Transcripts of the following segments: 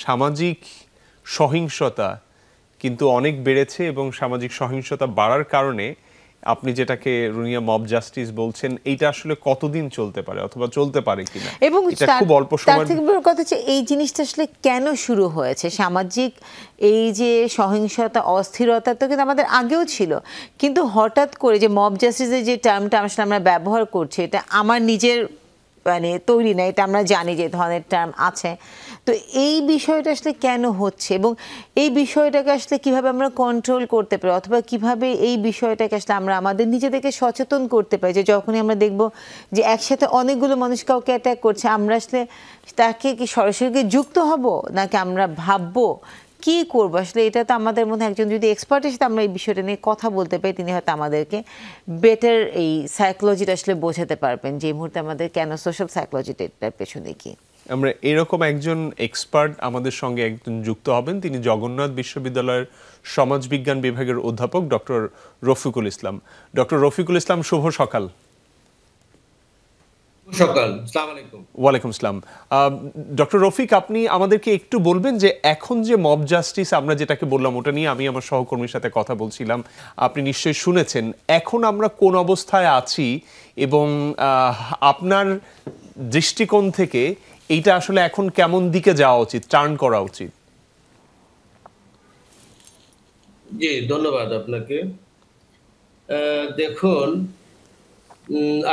সামাজিক সহিংসতা কিন্তু অনেক বেড়েছে এবং সামাজিক সহিংসতা বাড়ার কারণে আপনি যেটাকে রুনিয়া মব জাস্টিস বলছেন, এইটা আসলে কতদিন চলতে পারে অথবা চলতে পারে কিনা, এবং এটা খুব অল্প তার সময়। থেকে বড় কথা হচ্ছে এই জিনিসটা আসলে কেন শুরু হয়েছে। সামাজিক এই যে সহিংসতা, অস্থিরতা তো কিন্তু আমাদের আগেও ছিল, কিন্তু হঠাৎ করে যে মব জাস্টিসের যে টার্মটা আসলে আমরা ব্যবহার করছি, এটা আমার নিজের মানে তৈরি না, এটা আমরা জানি যে ধরনের টার্ম আছে। তো এই বিষয়টা আসলে কেন হচ্ছে এবং এই বিষয়টাকে আসলে কিভাবে আমরা কন্ট্রোল করতে পারি, অথবা কিভাবে এই বিষয়টাকে আসলে আমরা আমাদের নিজেদেরকে সচেতন করতে পারি যে যখনই আমরা দেখব যে একসাথে অনেকগুলো মানুষ কাউকে অ্যাটাক করছে, আমরা আসলে তাকে কি সরাসরি যুক্ত হব নাকি আমরা ভাববো কি করবো। আসলে এটা তো আমাদের মধ্যে একজন যদি এক্সপার্টের সাথে আমরা এই বিষয়টা নিয়ে কথা বলতে পারি, তিনি হয়তো আমাদেরকে বেটার এই সাইকোলজিটা আসলে বোঝাতে পারবেন যে এই মুহূর্তে আমাদের কেন সোশ্যাল সাইকোলজিটার পেছনে কি। আমরা এরকম একজন এক্সপার্ট আমাদের সঙ্গে একজন যুক্ত হবেন, তিনি জগন্নাথ বিশ্ববিদ্যালয়ের সমাজবিজ্ঞান বিভাগের অধ্যাপক ডক্টর রফিকুল ইসলাম। ডক্টর রফিকুল ইসলাম, শুভ সকাল। ওয়ালাইকুম আসসালাম। ডক্টর রফিক, আপনি আমাদেরকে একটু বলবেন যে এখন যে মব জাস্টিস আমরা যেটাকে বললাম, ওটা নিয়ে আমি আমার সহকর্মীর সাথে কথা বলছিলাম, আপনি নিশ্চয়ই শুনেছেন। এখন আমরা কোন অবস্থায় আছি এবং আপনার দৃষ্টিকোণ থেকে এইটা আসলে এখন কেমন দিকে যাওয়া উচিত, টার্ন করা উচিত? জি, ধন্যবাদ আপনাকে। দেখুন,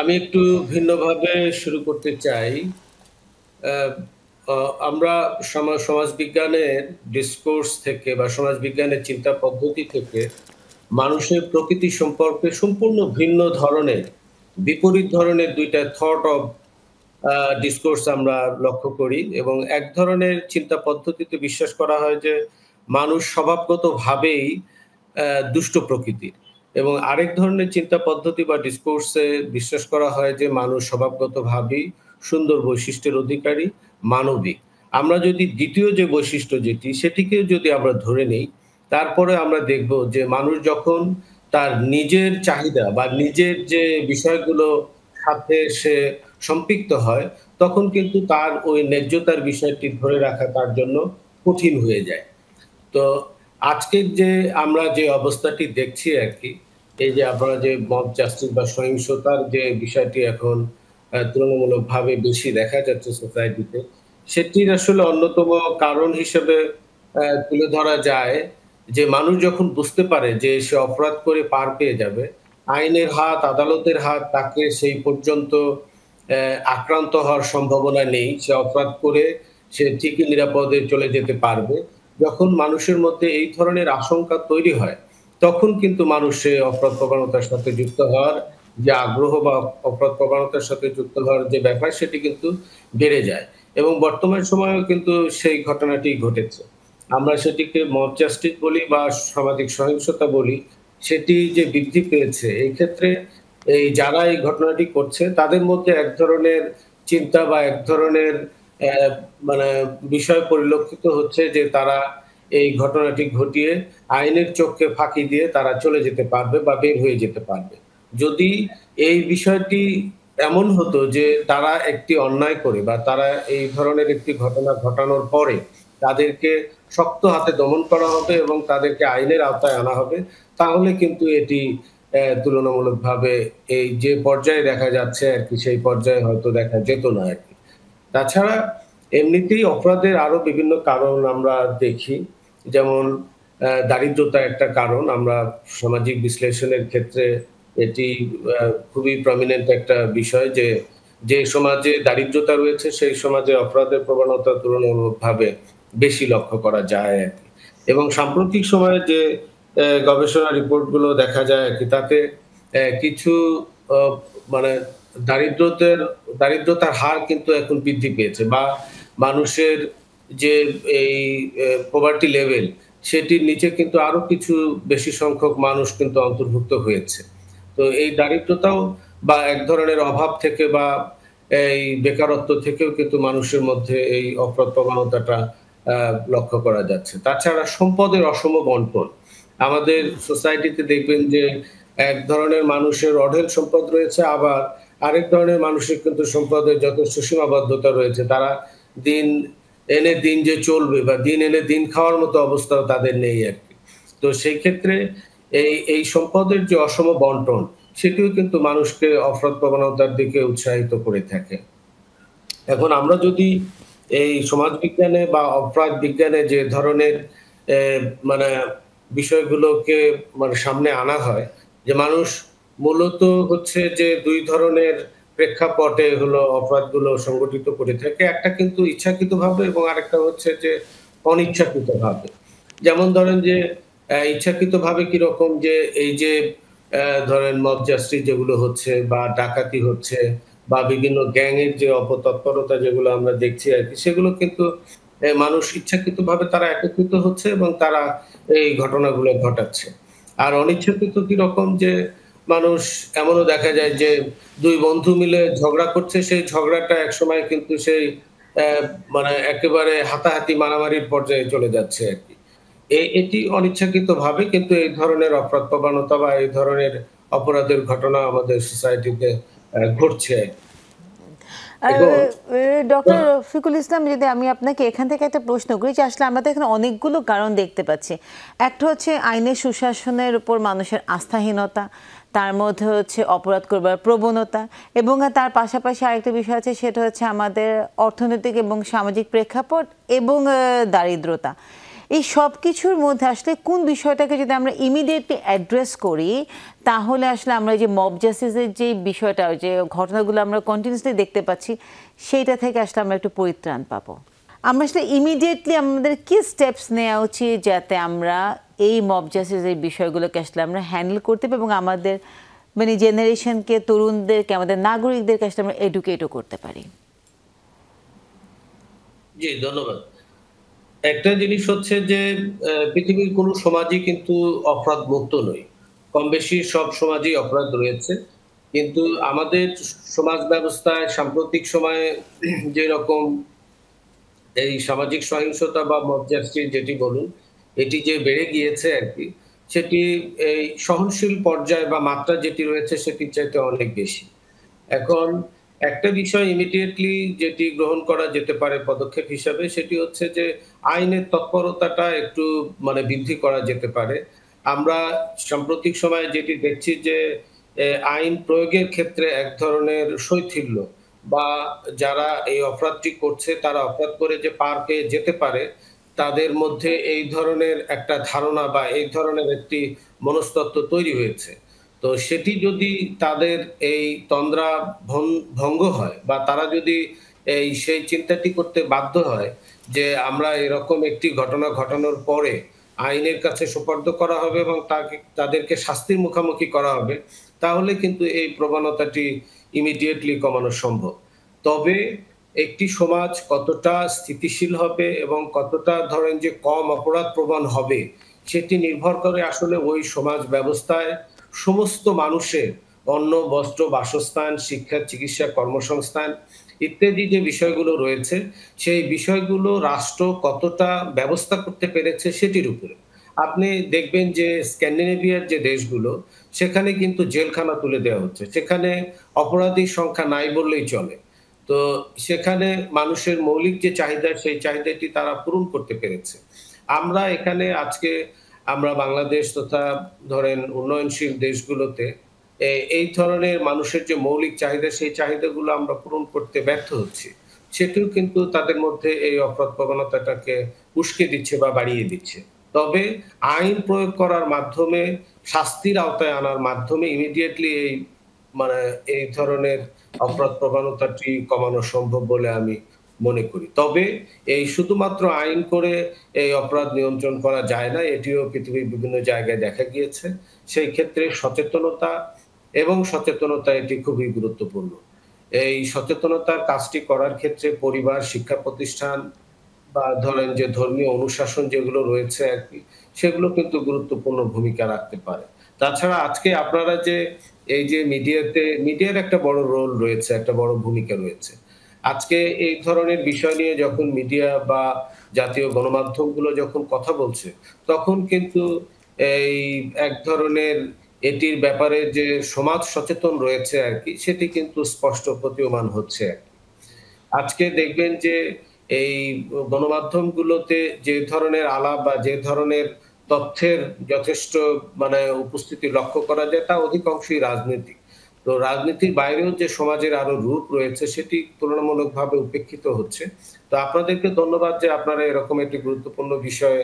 আমি একটু ভিন্নভাবে শুরু করতে চাই। আমরা সমাজবিজ্ঞানের ডিসকোর্স থেকে বা সমাজবিজ্ঞানের চিন্তা পদ্ধতি থেকে মানুষের প্রকৃতি সম্পর্কে সম্পূর্ণ ভিন্ন ধরনের, বিপরীত ধরনের দুইটা থট অফ ডিসকোর্স আমরা লক্ষ্য করি। এবং এক ধরনের চিন্তা পদ্ধতিতে বিশ্বাস করা হয় যে মানুষ স্বভাবগতভাবেই দুষ্ট প্রকৃতির, এবং আরেক ধরনের চিন্তা পদ্ধতি বা ডিসকোর্সে বিশ্বাস করা হয় যে মানুষ স্বভাবগতভাবেই সুন্দর বৈশিষ্ট্যের অধিকারী, মানবিক। আমরা যদি দ্বিতীয় যে বৈশিষ্ট্য সেটিকে যদি আমরা ধরে নেই, তারপরে আমরা দেখব যে মানুষ যখন তার নিজের চাহিদা বা নিজের যে বিষয়গুলো সাথে সে সম্পৃক্ত হয়, তখন কিন্তু তার ওই ন্যায্যতার বিষয়টি ধরে রাখা তার জন্য কঠিন হয়ে যায়। তো আজকের যে আমরা যে অবস্থাটি দেখছি আর কি, এই যে আপনারা যে মব জাস্টিস বা সহিংসতার যে বিষয়টি এখন তুলনামূলকভাবে বেশি দেখা যাচ্ছে সোসাইটিতে, সেটির আসলে অন্যতম কারণ হিসেবে তুলে ধরা যায় যে মানুষ যখন বুঝতে পারে যে সে অপরাধ করে পার পেয়ে যাবে, আইনের হাত, আদালতের হাত তাকে সেই পর্যন্ত আক্রান্ত হওয়ার সম্ভাবনা নেই, সে অপরাধ করে সে ঠিকই নিরাপদে চলে যেতে পারবে। যখন মানুষের মধ্যে এই ধরনের আশঙ্কা তৈরি হয়, তখন কিন্তু মানুষের অপরাধ প্রবণতার সাথে যুক্ত হওয়ার যে আগ্রহ বা অপরাধ প্রবণতার সাথে যুক্ত হওয়ার যে ব্যাপার, সেটি কিন্তু বেড়ে যায়। এবং বর্তমান সময়েও কিন্তু সেই ঘটনাটি ঘটেছে। আমরা সেটিকে মব জাস্টিস বলি বা সামাজিক সহিংসতা বলি, সেটি যে বৃদ্ধি পেয়েছে, এই ক্ষেত্রে এই যারা এই ঘটনাটি করছে তাদের মধ্যে এক ধরনের চিন্তা বা এক ধরনের মানে বিষয় পরিলক্ষিত হচ্ছে যে তারা এই ঘটনাটি ঘটিয়ে আইনের চোখকে ফাঁকি দিয়ে তারা চলে যেতে পারবে বা বের হয়ে যেতে পারবে। যদি এই বিষয়টি এমন হতো যে তারা একটি অন্যায় করে বা তারা এই ধরনের একটি ঘটনা ঘটানোর পরে তাদেরকে শক্ত হাতে দমন করা হবে এবং তাদেরকে আইনের আওতায় আনা হবে, তাহলে কিন্তু এটি তুলনামূলকভাবে এই যে পর্যায়ে দেখা যাচ্ছে আর কি, সেই পর্যায়ে হয়তো দেখা যেত না আর কি। তাছাড়া এমনিতেই অপরাধের আরো বিভিন্ন কারণ আমরা দেখি, যেমন দারিদ্রতা একটা কারণ। আমরা সামাজিক বিশ্লেষণের ক্ষেত্রে এটি খুবই প্রমিনেন্ট একটা বিষয় যে যে সমাজে দারিদ্রতা রয়েছে সেই সমাজে অপরাধের প্রবণতা তুলনামূলকভাবে বেশি লক্ষ্য করা যায় আর কি। এবং সাম্প্রতিক সময়ে যে গবেষণা রিপোর্টগুলো দেখা যায় আর কি, তাতে কিছু মানে দারিদ্রতার হার কিন্তু এখন বৃদ্ধি পেয়েছে, বা মানুষের যে এই পভার্টি লেভেল, সেটির নিচে কিন্তু আরো কিছু বেশি সংখ্যক মানুষ কিন্তু অন্তর্ভুক্ত হয়েছে। তো এই দারিদ্রতাও বা এক ধরনের অভাব থেকে বা এই বেকারত্ব থেকেও কিন্তু মানুষের মধ্যে এই অপরাধ প্রবণতাটা লক্ষ্য করা যাচ্ছে। তাছাড়া সম্পদের অসম বন্টন, আমাদের সোসাইটিতে দেখবেন যে এক ধরনের মানুষের অঢেল সম্পদ রয়েছে, আবার আরেক ধরনের মানুষের কিন্তু সম্পদের যথেষ্ট সীমাবদ্ধতা রয়েছে। তারা দিন এনে দিন যে চলবে বা দিন এনে দিন খাওয়ার মতো অবস্থাও তাদের নেই আর কি। তো সেই ক্ষেত্রে এই সম্পদের যে অসম বন্টন সেটিও কিন্তু মানুষকে অপরাধ প্রবণতার দিকে উৎসাহিত করে থাকে। এখন আমরা যদি এই সমাজবিজ্ঞানে বা অপরাধ বিজ্ঞানে যে ধরনের মানে বিষয়গুলোকে মানে সামনে আনা হয় যে মানুষ মূলত হচ্ছে যে ২ ধরনের প্রেক্ষাপটে হলো অপরাধগুলো সংগঠিত করে থাকে। একটা কিন্তু ইচ্ছাকৃতভাবে এবং আরেকটা হচ্ছে যে অনিচ্ছাকৃতভাবে। যেমন ধরেন যে ইচ্ছাকৃতভাবে কিরকম যে এই যে ধরেন মব জাস্টিস যেগুলো হচ্ছে বা ডাকাতি হচ্ছে বা বিভিন্ন গ্যাং এর যে অপতৎপরতা যেগুলো আমরা দেখছি আরকি, সেগুলো কিন্তু মানুষ ইচ্ছাকৃতভাবে তারা একত্রিত হচ্ছে এবং তারা এই ঘটনাগুলো ঘটাচ্ছে। আর অনিচ্ছাকৃত কিরকম যে মানুষ এমনও দেখা যায় যে ২ বন্ধু মিলে ঝগড়া করছে, সেই ঝগড়াটা একসময় কিন্তু সেই মানে একেবারে হাতাহাতি মারামারির পর্যায়ে চলে যাচ্ছে আরকি। এটি অনিচ্ছাকৃতভাবে কিন্তু এই ধরনের অপরাধ প্রবণতা বা এই ধরনের অপরাধের ঘটনা আমাদের সোসাইটিতে ঘটছে আরকি। এবং ডক্টর রফিকুল ইসলাম, যদি আমি আপনাকে এখান থেকে একটা প্রশ্ন করি যে আসলে আমরা তো এখানে অনেকগুলো কারণ দেখতে পাচ্ছি। একটা হচ্ছে আইনের সুশাসনের উপর মানুষের আস্থাহীনতা, তার মধ্যে হচ্ছে অপরাধ করবার প্রবণতা, এবং তার পাশাপাশি আরেকটা বিষয় আছে, সেটা হচ্ছে আমাদের অর্থনৈতিক এবং সামাজিক প্রেক্ষাপট এবং দারিদ্রতা। এই সব কিছুর মধ্যে আসলে কোন বিষয়টাকে যদি আমরা ইমিডিয়েটলি অ্যাড্রেস করি, তাহলে আসলে আমরা যে মব জাস্টিসের যে বিষয়টা, যে ঘটনাগুলো আমরা কন্টিনিউসলি দেখতে পাচ্ছি, সেইটা থেকে আসলে আমরা একটু পরিত্রাণ পাবো। আমরা আসলে ইমিডিয়েটলি আমাদের কি স্টেপস নেওয়া উচিত যাতে আমরা এই মব জাস্টিসের বিষয়গুলোকে আসলে আমরা হ্যান্ডেল করতে পারি এবং আমাদের মানে জেনারেশনকে, তরুণদেরকে, আমাদের নাগরিকদেরকে আসলে আমরা এডুকেটও করতে পারি? জি, ধন্যবাদ। একটা জিনিস হচ্ছে যে পৃথিবীর কোনো সমাজই কিন্তু অপরাধ মুক্ত নয়। কম বেশি সব সমাজেই অপরাধ রয়েছে। কিন্তু আমাদের সমাজ ব্যবস্থায় সাম্প্রতিক সময়ে যেরকম এই সামাজিক সহিংসতা বা মব জাস্টিস যেটি বলুন, এটি যে বেড়ে গিয়েছে আরকি, সেটি এই সহনশীল পর্যায় বা মাত্রা যেটি রয়েছে সেটির চাইতে অনেক বেশি। এখন একটা বিষয় ইমিডিয়েটলি যেটি গ্রহণ করা যেতে পারে পদক্ষেপ হিসাবে সেটি হচ্ছে যে আইনের তৎপরতাটা একটু মানে বৃদ্ধি করা যেতে পারে। আমরা সাম্প্রতিক সময়ে যেটি দেখছি যে আইন প্রয়োগের ক্ষেত্রে এক ধরনের শৈথিল্য বা যারা এই অপরাধটি করছে তারা অপরাধ করে যে পার পেয়ে যেতে পারে, তাদের মধ্যে এই ধরনের একটা ধারণা বা এই ধরনের একটি মনস্তত্ত্ব তৈরি হয়েছে। তো সেটি যদি তাদের এই তন্দ্রা ভঙ্গ হয় বা তারা যদি সেই চিন্তাটি করতে বাধ্য হয় যে আমরা এরকম একটি ঘটনা ঘটানোর পরে আইনের কাছে সোপর্দ করা হবে এবং তাদেরকে শাস্তির মুখামুখি করা হবে, তাহলে কিন্তু এই প্রবণতাটি ইমিডিয়েটলি কমানো সম্ভব। তবে একটি সমাজ কতটা স্থিতিশীল হবে এবং কতটা ধরেন যে কম অপরাধপ্রবণ হবে, সেটি নির্ভর করে আসলে ওই সমাজ ব্যবস্থায় সমস্ত মানুষের অন্ন, বস্ত্র, বাসস্থান, শিক্ষা, চিকিৎসা, কর্মসংস্থান ইত্যাদি যে বিষয়গুলো রয়েছে, সেই বিষয়গুলো রাষ্ট্র কতটা ব্যবস্থা করতে পেরেছে সেটির উপরে। আপনি দেখবেন যে স্ক্যান্ডিনেভিয়ার যে দেশগুলো, সেখানে কিন্তু জেলখানা তুলে দেওয়া হচ্ছে। সেখানে অপরাধীর সংখ্যা নাই বললেই চলে। তো সেখানে মানুষের মৌলিক যে চাহিদা, সেই চাহিদাটি তারা পূরণ করতে পেরেছে। আমরা এখানে আজকে আমরা বাংলাদেশ তথা ধরেন উন্নয়নশীল দেশগুলোতে এই ধরনের মানুষের যে মৌলিক চাহিদা, সেই চাহিদাগুলো আমরা পূরণ করতে ব্যর্থ হচ্ছি। সেটিও কিন্তু তাদের মধ্যে এই অপরাধ প্রবণতাটাকে উস্কে দিচ্ছে বা বাড়িয়ে দিচ্ছে। তবে আইন প্রয়োগ করার মাধ্যমে, শাস্তির আওতায় আনার মাধ্যমে ইমিডিয়েটলি মানে এই ধরনের অপরাধ প্রবণতাটি কমানো সম্ভব বলে আমি মনে করি। তবে এই শুধুমাত্র আইন করে এই অপরাধ নিয়ন্ত্রণ করা যায় না। এটিও পৃথিবীর বিভিন্ন জায়গায় দেখা গিয়েছে। সেই ক্ষেত্রে সচেতনতা এটি খুবই গুরুত্বপূর্ণ। এই সচেতনতার কাজটি করার ক্ষেত্রে পরিবার, শিক্ষা প্রতিষ্ঠান বা ধরেন যে ধর্মীয় অনুশাসন যেগুলো রয়েছে আরকি, সেগুলো কিন্তু গুরুত্বপূর্ণ ভূমিকা রাখতে পারে। তাছাড়া আজকে আপনারা যে এই যে মিডিয়ার একটা বড় রোল রয়েছে, একটা বড় ভূমিকা রয়েছে। আজকে এই ধরনের বিষয় নিয়ে যখন মিডিয়া বা জাতীয় গণমাধ্যমগুলো যখন কথা বলছে, তখন কিন্তু এই এক ধরনের এটির ব্যাপারে যে সমাজ সচেতন রয়েছে আরকি, সেটি কিন্তু স্পষ্ট প্রতীয়মান হচ্ছে আরকি। আজকে দেখবেন যে এই গণমাধ্যমগুলোতে যে ধরনের আলাপ বা যে ধরনের তথ্যের যথেষ্ট উপস্থিতি লক্ষ্য করা যায় তা অধিকাংশই রাজনীতিক। তো রাজনীতির বাইরেও যে সমাজের আরো রূপ রয়েছে সেটি তুলনামূলকভাবে উপেক্ষিত হচ্ছে। তো আপনাদেরকে ধন্যবাদ যে আপনারা এরকম একটি গুরুত্বপূর্ণ বিষয়ে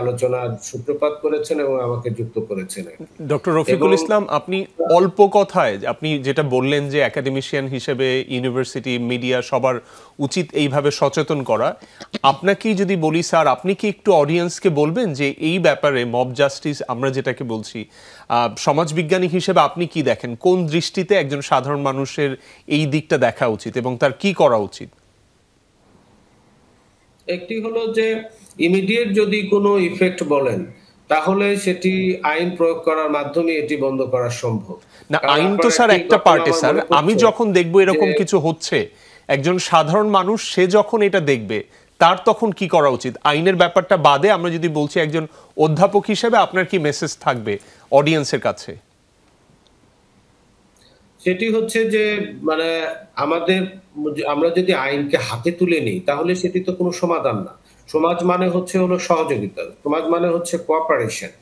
আলোচনার সূত্রপাত করেছেন এবং আমাকে যুক্ত করেছেন। ডক্টর রফিকুল ইসলাম, আপনি অল্প কথায় আপনি যেটা বললেন যে একাডেমিশিয়ান হিসেবে ইউনিভার্সিটি, মিডিয়া সবার উচিত এইভাবে সচেতন করা। আপনাকেই যদি বলি স্যার, আপনি কি একটু অডিয়েন্সকে বলবেন যে এই ব্যাপারে মব জাস্টিস আমরা যেটাকে বলছি, সমাজবিজ্ঞানী হিসেবে আপনি কি দেখেন, কোন দৃষ্টিতে একজন সাধারণ মানুষের এই দিকটা দেখা উচিত এবং তার কি করা উচিত? একটি হলো যে ইমিডিয়েট যদি কোনো ইফেক্ট বলেন তাহলে সেটি আইন প্রয়োগ করার মাধ্যমে এটি বন্ধ করা সম্ভব না। আইন তো স্যার একটা পার্টে স্যার। আমি যখন দেখবো এরকম কিছু হচ্ছে, একজন সাধারণ মানুষ সে যখন এটা দেখবে তার তখন কি করা উচিত? আইনের ব্যাপারটা বাদে আমরা যদি বলছি একজন অধ্যাপক হিসেবে আপনার কি মেসেজ থাকবে অডিয়েন্সের কাছে? সেটি হচ্ছে যে আমরা যদি আইনকে হাতে তুলে নিই তাহলে সেটি তো কোনো সমাধান না। সমাজ হলো সহযোগিতা, সমাজ হচ্ছে কোঅপারেশন।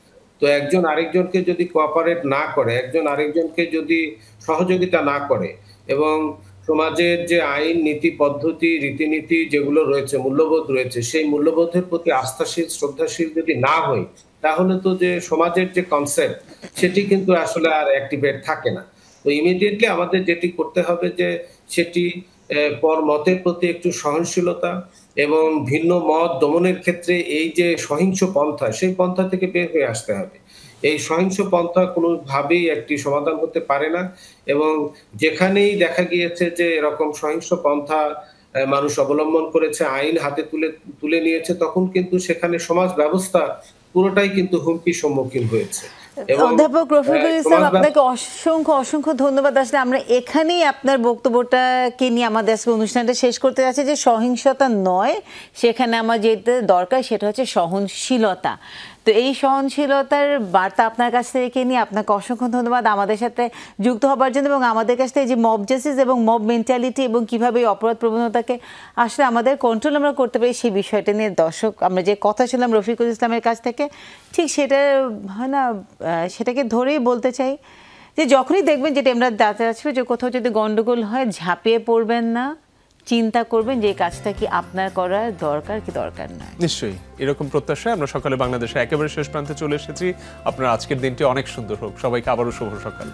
তো একজন আরেকজনকে যদি কোঅপারেট না করে, একজন আরেকজনকে যদি সহযোগিতা না করে এবং সমাজের যে আইন, নীতি, পদ্ধতি, রীতিনীতি যেগুলো রয়েছে, মূল্যবোধ রয়েছে, সেই মূল্যবোধের প্রতি আস্থাশীল, শ্রদ্ধাশীল যদি না হই তাহলে তো যে সমাজের যে কনসেপ্ট সেটি কিন্তু আসলে আর অ্যাক্টিভেট থাকে না। তো ইমিডিয়েটলি আমাদের যেটি করতে হবে যে সেটি পর মতের প্রতি একটু সহনশীলতা এবং ভিন্ন মত দমনের ক্ষেত্রে এই যে সহিংস পন্থা, সেই পন্থা থেকে বের হয়ে আসতে হবে। এই সহিংস পন্থা কোনোভাবেই একটি সমাধান হতে পারে না এবং যেখানেই দেখা গিয়েছে যে এরকম সহিংস পন্থা মানুষ অবলম্বন করেছে, আইন হাতে তুলে নিয়েছে, তখন কিন্তু সেখানে সমাজ ব্যবস্থা পুরোটাই কিন্তু হুমকির সম্মুখীন হয়েছে। অধ্যাপক রফিকুল ইসলাম, আপনাকে অসংখ্য ধন্যবাদ। আসলে আমরা এখানেই আপনার বক্তব্যটাকে নিয়ে আমাদের আজকে অনুষ্ঠানটা শেষ করতে যাচ্ছি যে সহিংসতা নয়, সেখানে আমার যেটা দরকার সেটা হচ্ছে সহনশীলতা। তো এই সহনশীলতার বার্তা আপনার কাছ থেকে নিয়ে আপনাকে অসংখ্য ধন্যবাদ আমাদের সাথে যুক্ত হবার জন্য এবং আমাদের কাছ থেকে যে মব জাস্টিস এবং মব মেন্টালিটি এবং কীভাবে এই অপরাধ প্রবণতাকে আসলে আমাদের কন্ট্রোল আমরা করতে পারি সেই বিষয়টা নিয়ে দর্শক আমরা যে কথা শুনলাম রফিকুল ইসলামের কাছ থেকে, ঠিক সেটা হয় না, সেটাকে ধরেই বলতে চাই যে যখনই দেখবেন যেটা আমরা দাঁড়াতে আসবে যে কোথাও যদি গন্ডগোল হয় ঝাঁপিয়ে পড়বেন না, চিন্তা করবেন যে এই কাজটা কি আপনার করার দরকার কি দরকার না। নিশ্চয়ই এরকম প্রত্যাশায় আমরা সকালে বাংলাদেশে একেবারে শেষ প্রান্তে চলে এসেছি। আপনার আজকের দিনটি অনেক সুন্দর হোক। সবাইকে আবারও শুভ সকাল।